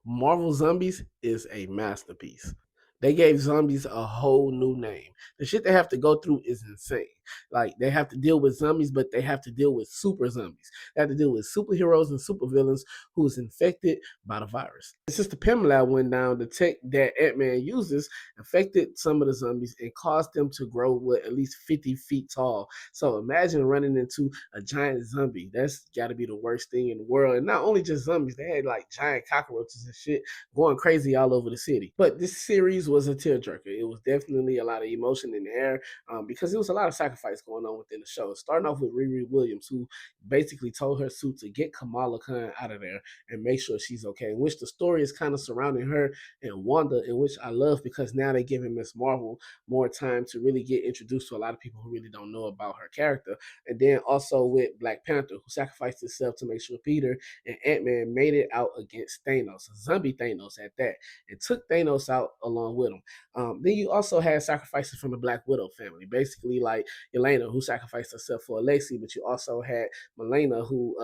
Marvel Zombies is a masterpiece. They gave zombies a whole new name. The shit they have to go through is insane. Like they have to deal with zombies, but they have to deal with super zombies. They have to deal with superheroes and supervillains who's infected by the virus. Since the Pym Lab went down, the tech that Ant-Man uses affected some of the zombies and caused them to grow at least 50 feet tall. So imagine running into a giant zombie. That's got to be the worst thing in the world. And not only just zombies, they had like giant cockroaches and shit going crazy all over the city. But this series was a tearjerker. It was definitely a lot of emotion in the air because there was a lot of sacrifice going on within the show. Starting off with Riri Williams, who basically told her suit to get Kamala Khan out of there and make sure she's okay. In which the story is kind of surrounding her and Wanda, in which I love because now they're giving Miss Marvel more time to really get introduced to a lot of people who really don't know about her character. And then also with Black Panther, who sacrificed himself to make sure Peter and Ant-Man made it out against Thanos, zombie Thanos at that, and took Thanos out along with him. Then you also had sacrifices from the Black Widow family, basically like Yelena, who sacrificed herself for Lacey, but you also had Melena, who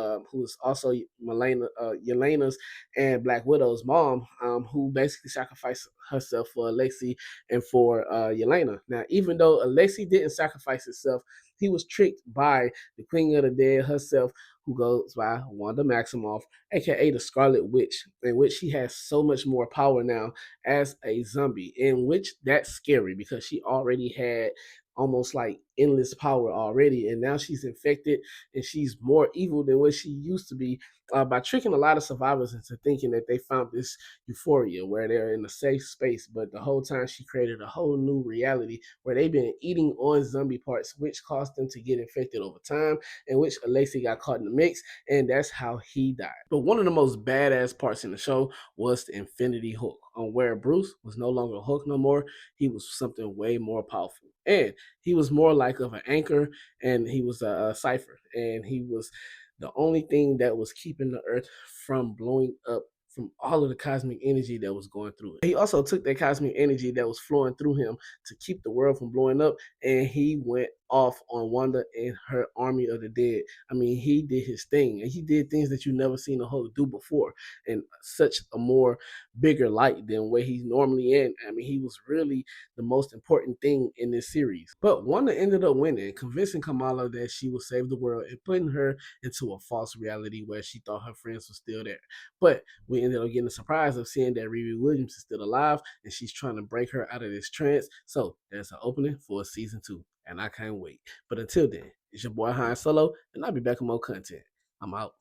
is also Yelena's and Black Widow's mom, who basically sacrificed herself for Lacey and for Yelena. Now, even though Lacey didn't sacrifice herself, he was tricked by the Queen of the Dead herself, who goes by Wanda Maximoff, aka the Scarlet Witch, in which she has so much more power now as a zombie, in which that's scary because she already had almost like endless power already, and now she's infected and she's more evil than what she used to be by tricking a lot of survivors into thinking that they found this euphoria where they're in a safe space, but the whole time she created a whole new reality where they've been eating on zombie parts, which caused them to get infected over time, and which Lacey got caught in the mix, and that's how he died. But one of the most badass parts in the show was the Infinity Hook, on where Bruce was no longer Hulk no more. He was something way more powerful, and he was more like of an anchor, and he was a cipher, and he was the only thing that was keeping the Earth from blowing up from all of the cosmic energy that was going through it. He also took that cosmic energy that was flowing through him to keep the world from blowing up, and he went off on Wanda and her army of the dead. I mean, he did his thing, and he did things that you never seen a Hulk do before, in such a more bigger light than where he's normally in. I mean, he was really the most important thing in this series. But Wanda ended up winning, convincing Kamala that she would save the world and putting her into a false reality where she thought her friends were still there. But we ended up getting a surprise of seeing that Riri Williams is still alive and she's trying to break her out of this trance. So there's an opening for season 2, and I can't wait. But until then, it's your boy Han Solo, and I'll be back with more content. I'm out.